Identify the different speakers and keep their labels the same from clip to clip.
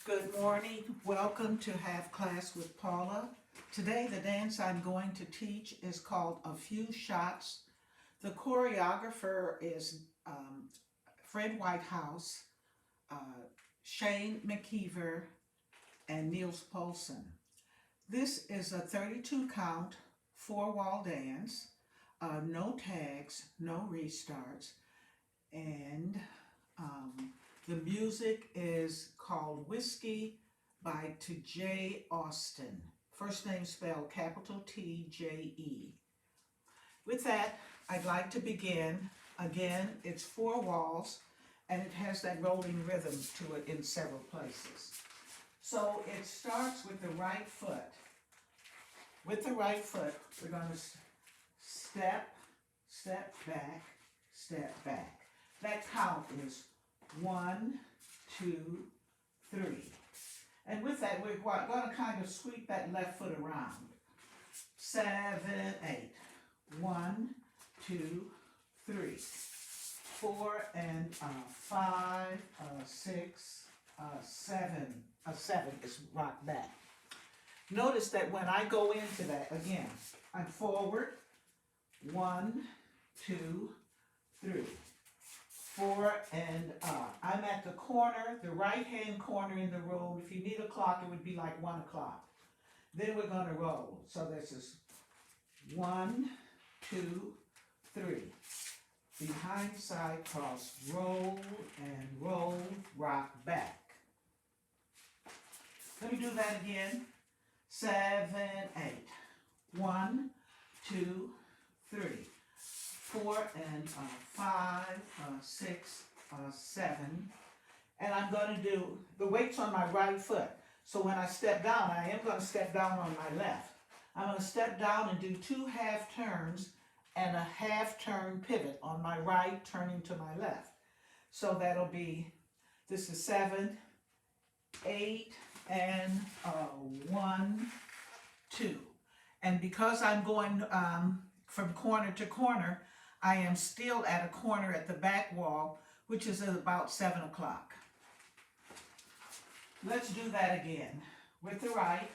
Speaker 1: Good morning. Welcome to Have Class with Paula. Today the dance I'm going to teach is called A Few Shots. The choreographer is Fred Whitehouse, Shane McKeever, and Niels Poulsen. This is a 32 count, 4-wall dance, no tags, no restarts, and the music is called Whiskey by Tje Austin. First name spelled capital T-J-E. With that, I'd like to begin. Again, it's 4 walls, and it has that rolling rhythm to it in several places. So it starts with the right foot. With the right foot, we're going to step, back, step back. That count is 1, 2, 3. And with that, we're going to kind of sweep that left foot around. 7, 8. 1, 2, 3. 4 and 5, 6, 7. 7 is rock back. Notice that when I go into that, again, I'm forward. 1, 2, 3. 4 and I'm at the corner, the right-hand corner in the room. If you need a clock, it would be like 1 o'clock. Then we're going to roll. So this is 1, 2, 3. Behind side cross, roll and roll, rock back. Let me do that again. 7, 8. 1, 2, 3. 4 and 5, 6, 7. And I'm going to do, the weight's on my right foot. So when I step down, I am going to step down on my left. I'm going to step down and do 2 half turns and a half turn pivot on my right, turning to my left. So that'll be, this is 7, 8, and 1, 2. And because I'm going from corner to corner, I am still at a corner at the back wall, which is at about 7 o'clock. Let's do that again. With the right,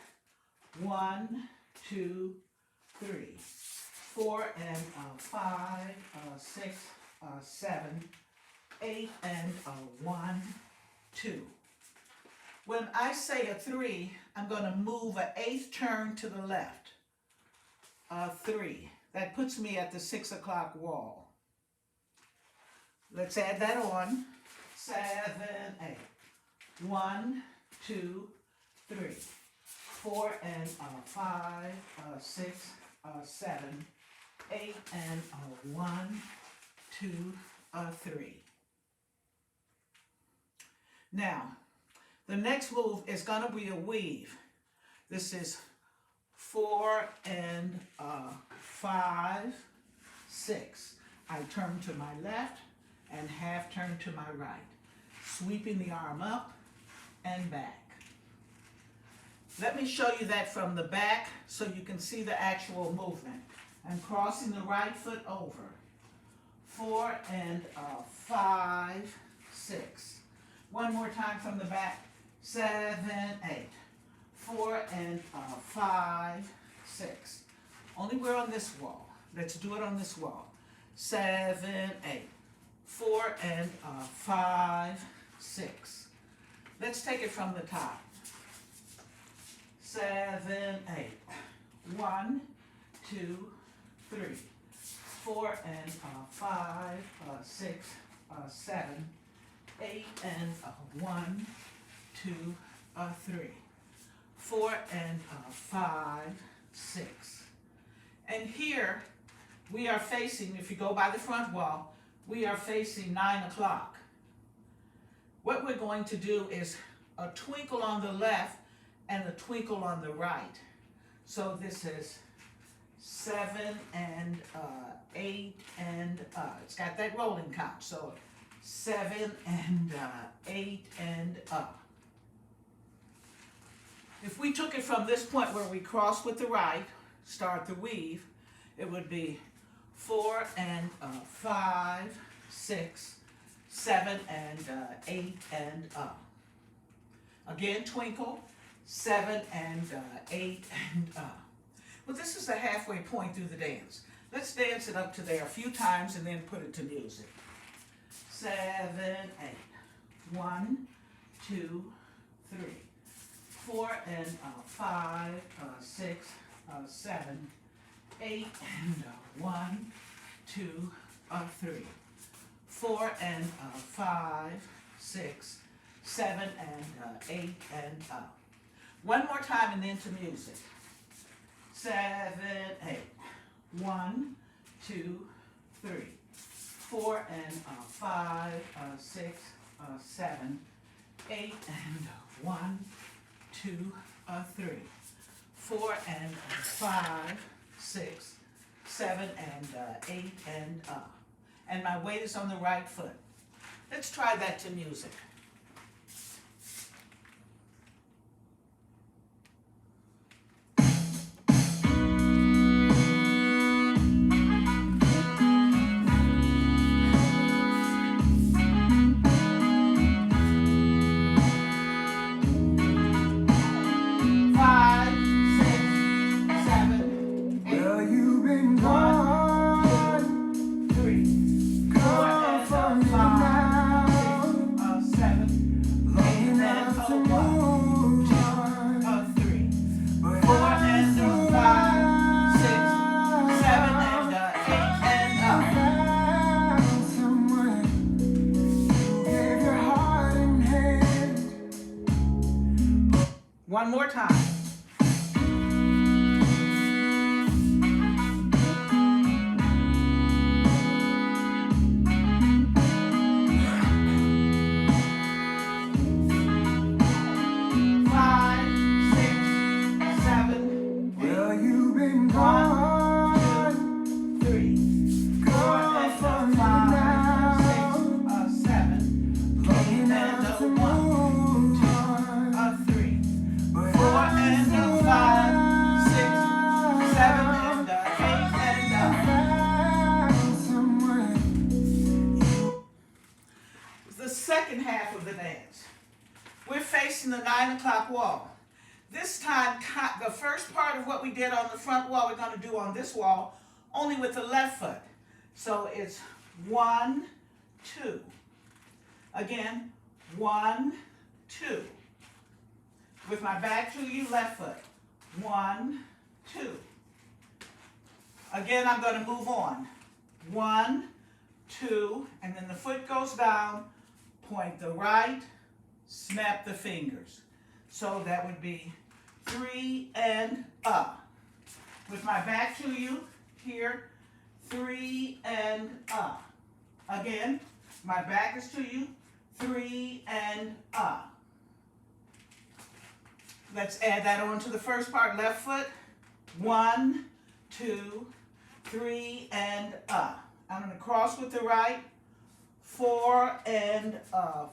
Speaker 1: 1, 2, 3. 4 and 5, 6, 7, 8 and 1, 2. When I say a 3, I'm going to move an 8th turn to the left. 3. That puts me at the 6 o'clock wall. Let's add that on. 7, 8. 1, 2, 3. 4 and 5, 6, 7, 8 and 1, 2, 3. Now, the next move is going to be a weave. This is 4 and 5, 6. I turn to my left and half turn to my right, sweeping the arm up and back. Let me show you that from the back so you can see the actual movement. I'm crossing the right foot over. 4 and 5, 6. One more time from the back. 7, 8. 4 and 5, 6. Only we're on this wall. Let's do it on this wall. 7, 8. 4 and 5, 6. Let's take it from the top. 7, 8. 1, 2, 3. 4 and 5, 6, 7. 8 and 1, 2, 3. 4 and 5, 6. And here we are facing, if you go by the front wall, we are facing 9 o'clock. What we're going to do is a twinkle on the left and a twinkle on the right. So this is 7 and 8 and it's got that rolling count. So 7 and 8 and If we took it from this point where we cross with the right, start the weave, it would be 4 and 5, 6, 7 and 8 and Again, twinkle, 7 and 8 and up. Well, this is the halfway point through the dance. Let's dance it up to there a few times and then put it to music. 7, 8. 1, 2, 3, 4 and 5, 6, 7, 8 and 1, 2, 3, 4 and 5, 6, 7 and 8 and up. One more time and then to music. 7, 8. 1, 2, 3, 4 and 5, 6, 7, 8 and 1, 2, 3, 4 and 5, 6, 7 and 8 and up. And my weight is on the right foot. Let's try that to music. One more time. Half of the dance. We're facing the 9 o'clock wall. This time, the first part of what we did on the front wall, we're going to do on this wall, only with the left foot. So it's 1, 2. Again, 1, 2. With my back to you, left foot. 1, 2. Again, I'm going to move on. 1, 2, and then the foot goes down. Point the right, snap the fingers. So that would be 3 and up. With my back to you, here, 3 and up. Again, my back is to you, 3 and up. Let's add that on to the first part, left foot. 1, 2, 3 and up. I'm going to cross with the right. 4 and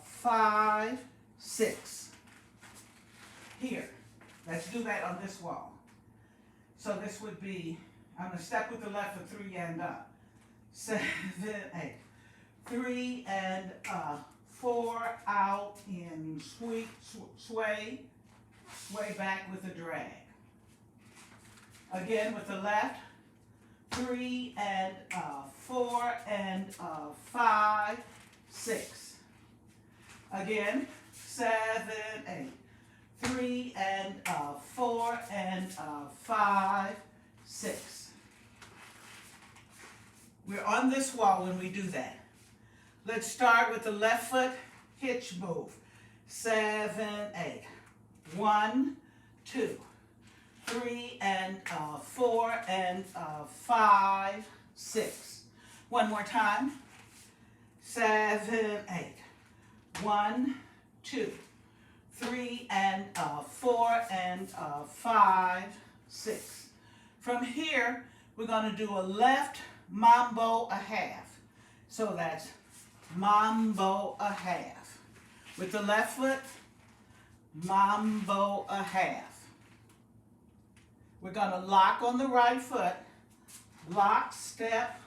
Speaker 1: 5, 6. Here, let's do that on this wall. So this would be, I'm going to step with the left for 3 and up. 7, 8. 3 and 4 out in sway back with a drag. Again with the left. 3 and 4 and 5, 6. Again, 7, 8. 3 and 4 and 5, 6. We're on this wall when we do that. Let's start with the left foot hitch move. 7, 8. 1, 2. 3 and 4 and 5, 6. One more time. 7, 8. 1, 2, 3 and 4 and 5, 6. From here, we're going to do a left mambo a half. So that's mambo a half. With the left foot, mambo a half. We're going to lock on the right foot. Lock, step,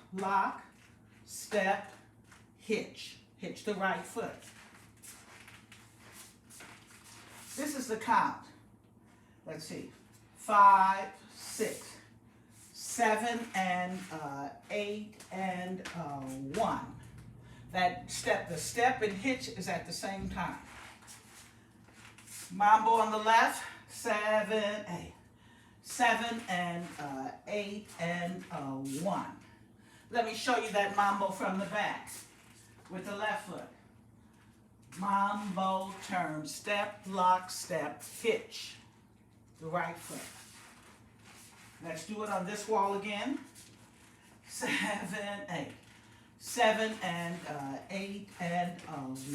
Speaker 1: hitch. Hitch the right foot. is the count. Let's see. 5, 6, 7, and 8, and 1. That step, the step and hitch is at the same time. Mambo on the left, 7, 8. 7 and 8 and 1. Let me show you that mambo from the back with the left foot. Mambo, turn, step, lock, step, hitch. The right foot. Let's do it on this wall again. 7, 8. 7 and 8 and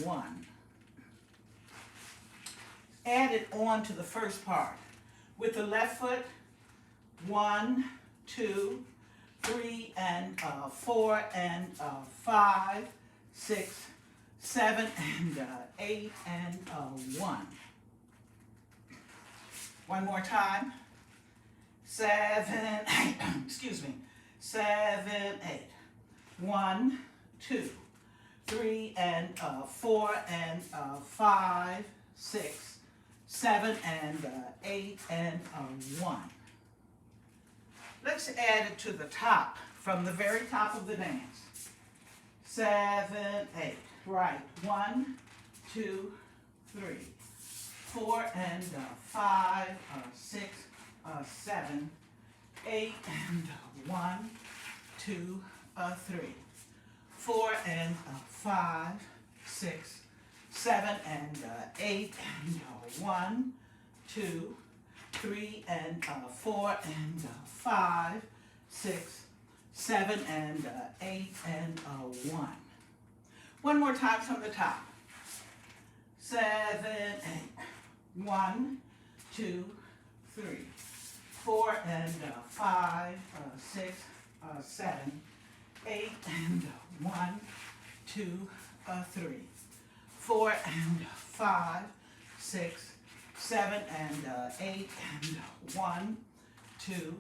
Speaker 1: 1. Add it on to the first part. With the left foot, 1, 2, 3, and 4, and 5, 6, 7, and 8, and 1. One more time. 7, 8, excuse me. 7, 8. 1, 2, 3, and 4, and 5, 6, 7, and 8, and 1. Let's add it to the top, from the very top of the dance. 7, 8. Right. 1, 2, 3, 4, and 5, 6, 7, 8, and 1, 2, 3, 4, and 5, 6, 7, and 8, and 1, 2, 3, and 4, and 5, 6, 7, and 8, and 1. One more time from the top. 7, 8. 1, 2, 3, 4, and 5, 6, 7, 8, and 1, 2, 3, 4, and 5, 6, 7, and 8, and 1, 2,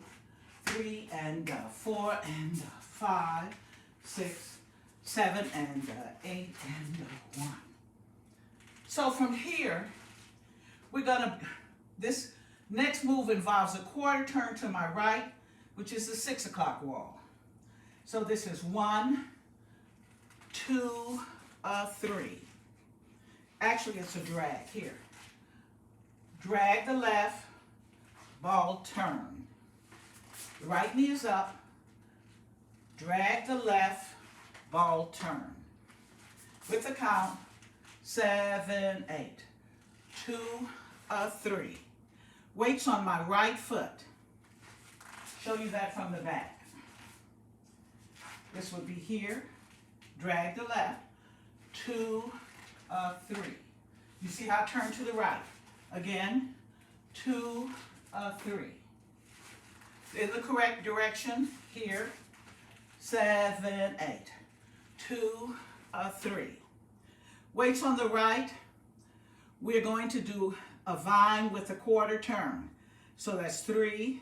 Speaker 1: 3, and 4, and 5, 6, 7, and 8, and 1. So from here, we're gonna, this next move involves a quarter turn to my right, which is the 6 o'clock wall. So this is 1, 2, 3. Actually, it's a drag here. Drag the left, ball turn. The right knee is up. Drag the left, ball turn. With the count, 7, 8. 2, 3. Weights on my right foot. Show you that from the back. This would be here. Drag the left. 2, 3. You see how I turn to the right. Again, 2, 3. In the correct direction, here. 7, 8. 2, 3. Weights on the right. We're going to do a vine with a quarter turn. So that's 3,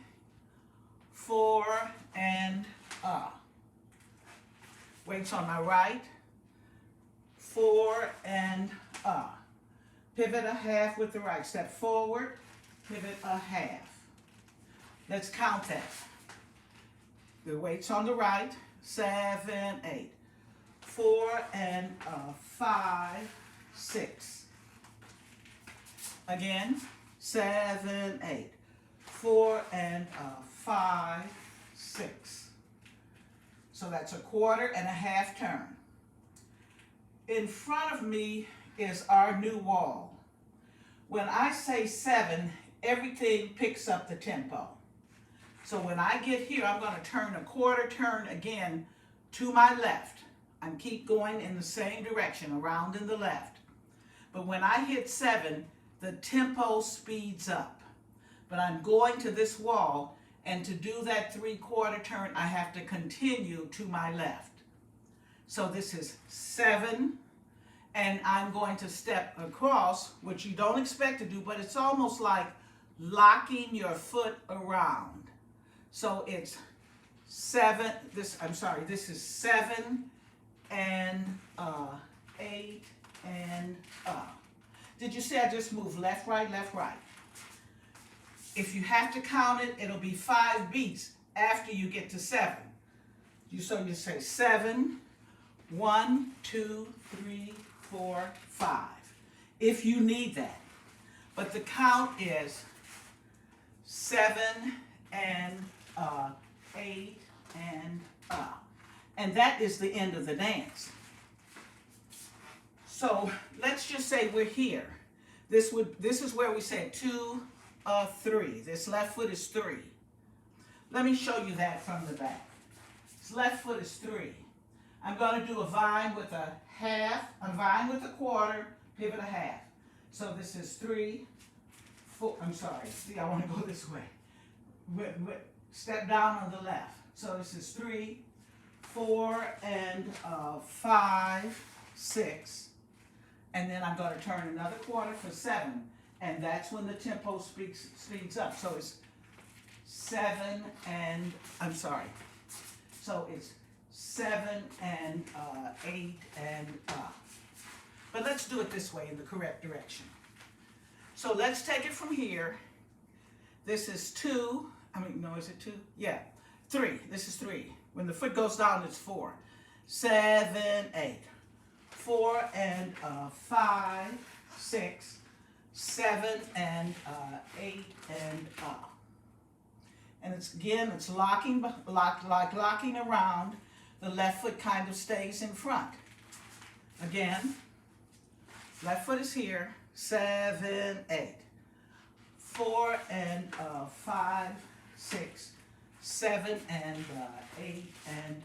Speaker 1: 4, and weights on my right. 4 and pivot a half with the right. Step forward, pivot a half. Let's count that. The weights on the right. 7, 8. 4 and 5, 6. Again, 7, 8. 4 and 5, 6. So that's a quarter and a half turn. In front of me is our new wall. When I say 7, everything picks up the tempo. So when I get here, I'm going to turn a quarter turn again to my left. I keep going in the same direction, around in the left. But when I hit 7, the tempo speeds up. But I'm going to this wall, and to do that 3/4 turn, I have to continue to my left. So this is 7, and I'm going to step across, which you don't expect to do, but it's almost like locking your foot around. So it's 7, this is 7 and 8 and Did you see I just moved left, right, left, right? If you have to count it, it'll be 5 beats after you get to 7. So you say 7, 1, 2, 3, 4, 5. If you need that. But the count is 7 and 8 and and that is the end of the dance. So let's just say we're here. This is where we say 2, 3. This left foot is 3. Let me show you that from the back. This left foot is 3. I'm going to do a vine with a half, a vine with a quarter, pivot a half. So this is 3, 4. I'm sorry. See, I want to go this way. Step down on the left. So this is 3, 4, and 5, 6. And then I'm going to turn another quarter for 7. And that's when the tempo speeds up. So it's 7 and, I'm sorry. So it's 7 and 8 and But let's do it this way in the correct direction. So let's take it from here. This is 2. Is it 2? Yeah. 3. This is 3. When the foot goes down, it's 4. 7, 8. 4 and 5, 6, 7 and 8 and And it's locking around. The left foot kind of stays in front. Again, left foot is here. 7, 8. 4 and 5, 6, 7 and 8 and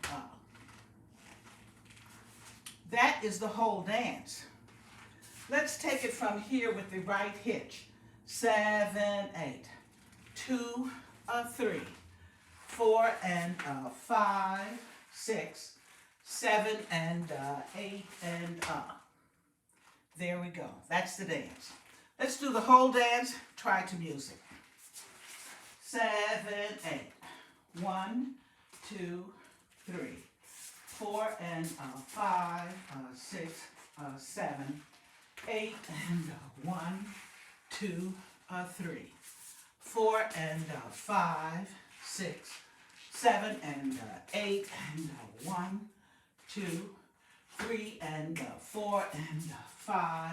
Speaker 1: That is the whole dance. Let's take it from here with the right hitch. 7, 8. 2, 3. 4 and 5, 6, 7 and 8 and There we go. That's the dance. Let's do the whole dance. Try to music. 7, 8. 1, 2, 3. 4 and 5, 6, 7, 8 and 1, 2, 3. 4 and 5, 6, 7 and 8 and 1, 2, 3 and 4 and 5,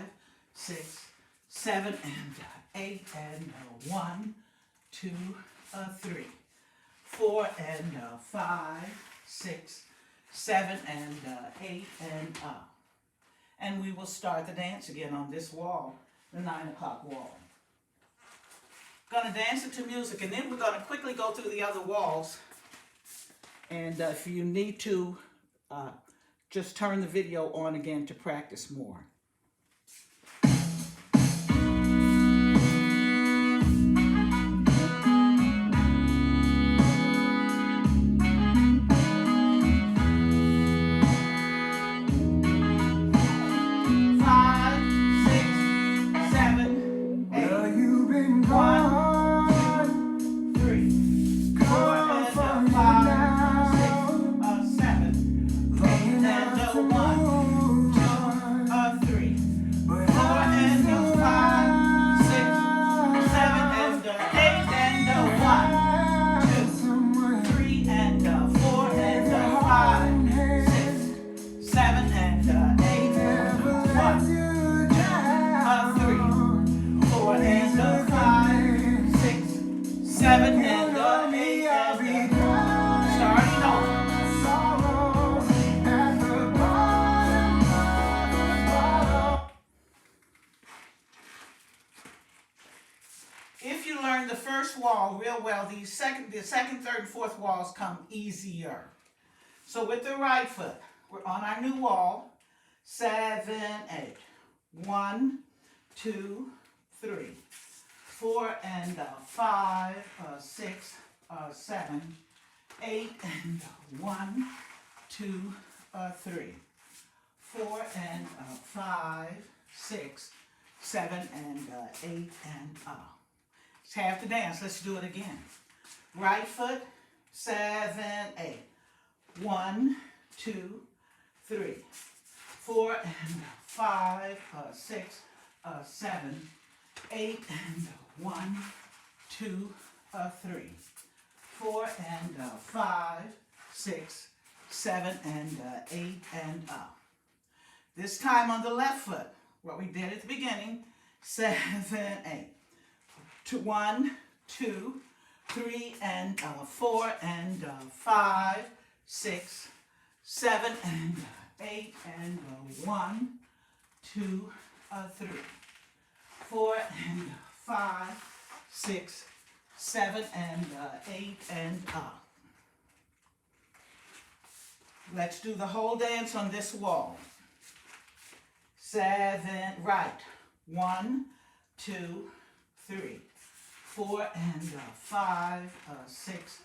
Speaker 1: 6, 7 and 8 and 1, 2, 3. 4 and 5, 6, 7 and 8 and And we will start the dance again on this wall, the 9 o'clock wall. Going to dance it to music, and then we're going to quickly go through the other walls. And if you need to, just turn the video on again to practice more. The first wall real well, the second, third, and fourth walls come easier. So with the right foot, we're on our new wall. 7, 8. 1, 2, 3. 4 and 5, 6, 7, 8 and 1, 2, 3. 4 and 5, 6, 7 and 8 and It's half the dance. Let's do it again. Right foot, 7, 8. 1, 2, 3. 4 and 5, 6, 7, 8 and 1, 2, 3, 4 and 5, 6, 7 and 8 and up. This time on the left foot, what we did at the beginning, 7, 8. 1, 2, 3 and 4 and 5, 6, 7 and 8 and 1, 2, 3, 4 and 5, 6, 7 and 8 and up. Let's do the whole dance on this wall. 7, right. 1, 2, 3, 4 and 5, 6,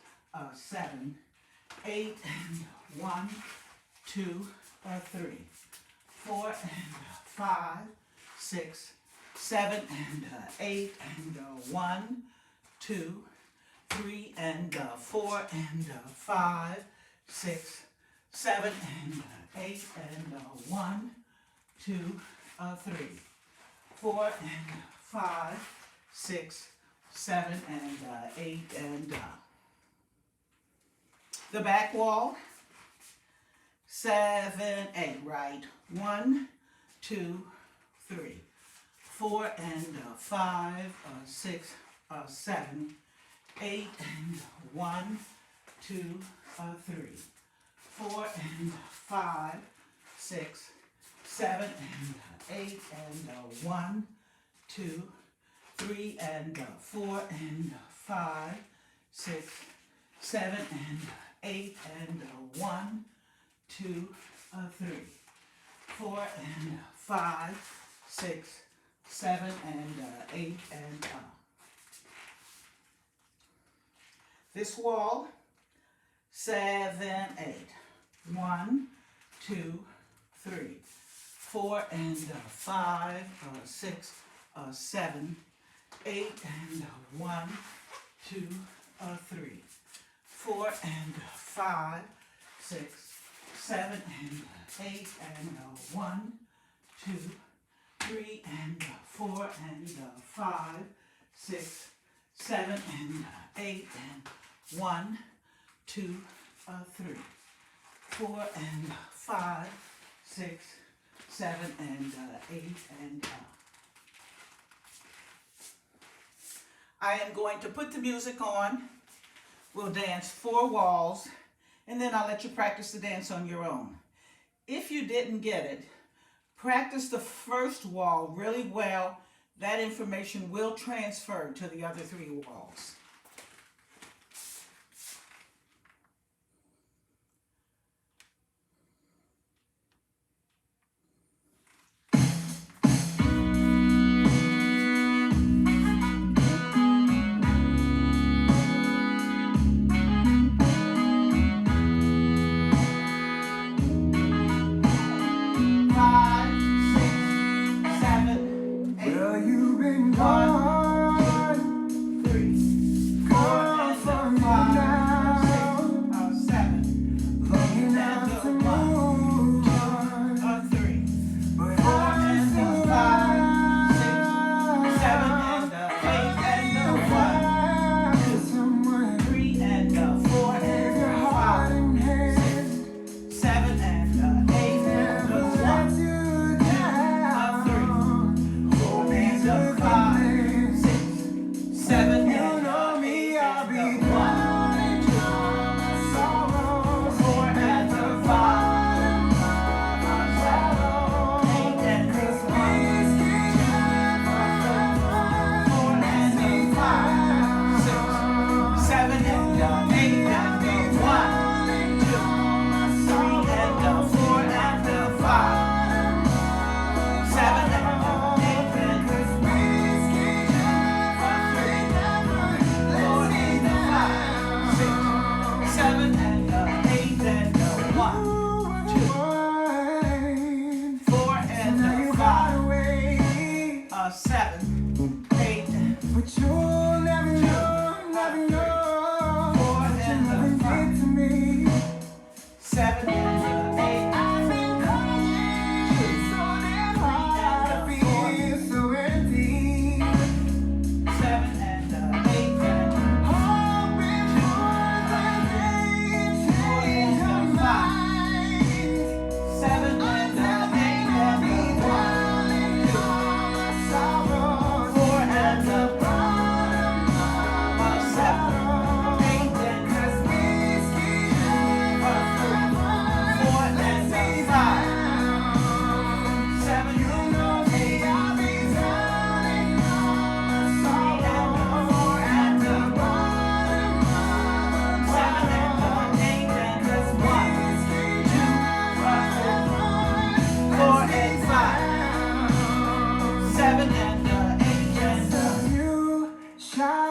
Speaker 1: 7, 8 and 1, 2, 3, 4 and 5, 6, 7 and 8 and 1, 2, 3 and 4 and 5, 6, 7 and 8 and 1, 2, 3, 4 and 5, 6, 7 and 8 and the back wall. 7, 8, right. 1, 2, 3, 4 and 5, 6, 7, 8 and 1, 2, 3, 4 and 5, 6, 7 and 8 and 1, 2, 3 and 4 and 5, 6, 7 and 8 and 1, 2, 3, 4 and 5, 6, 7 and 8 and this wall. 7, 8. 1, 2, 3, 4 and 5, 6, 7, 8 and 1, 2, 3, 4 and 5, 6, 7 and 8 and 1, 2, 3 and 4 and 5, 6, 7 and 8 and 1, 2, 3, 4 and 5, 6, 7 and 8 and I am going to put the music on. We'll dance 4 walls, and then I'll let you practice the dance on your own. If you didn't get it, practice the first wall really well. That information will transfer to the other 3 walls.
Speaker 2: I've been crazy, so damn hard, I feel so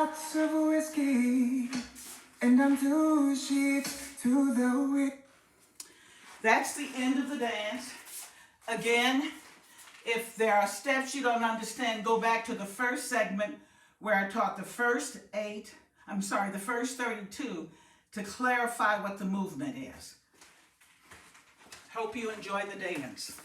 Speaker 2: shots of whiskey, and I'm 2 sheets to the wick.
Speaker 1: That's the end of the dance. Again, if there are steps you don't understand, go back to the first segment where I taught the first 32 to clarify what the movement is. Hope you enjoy the dance.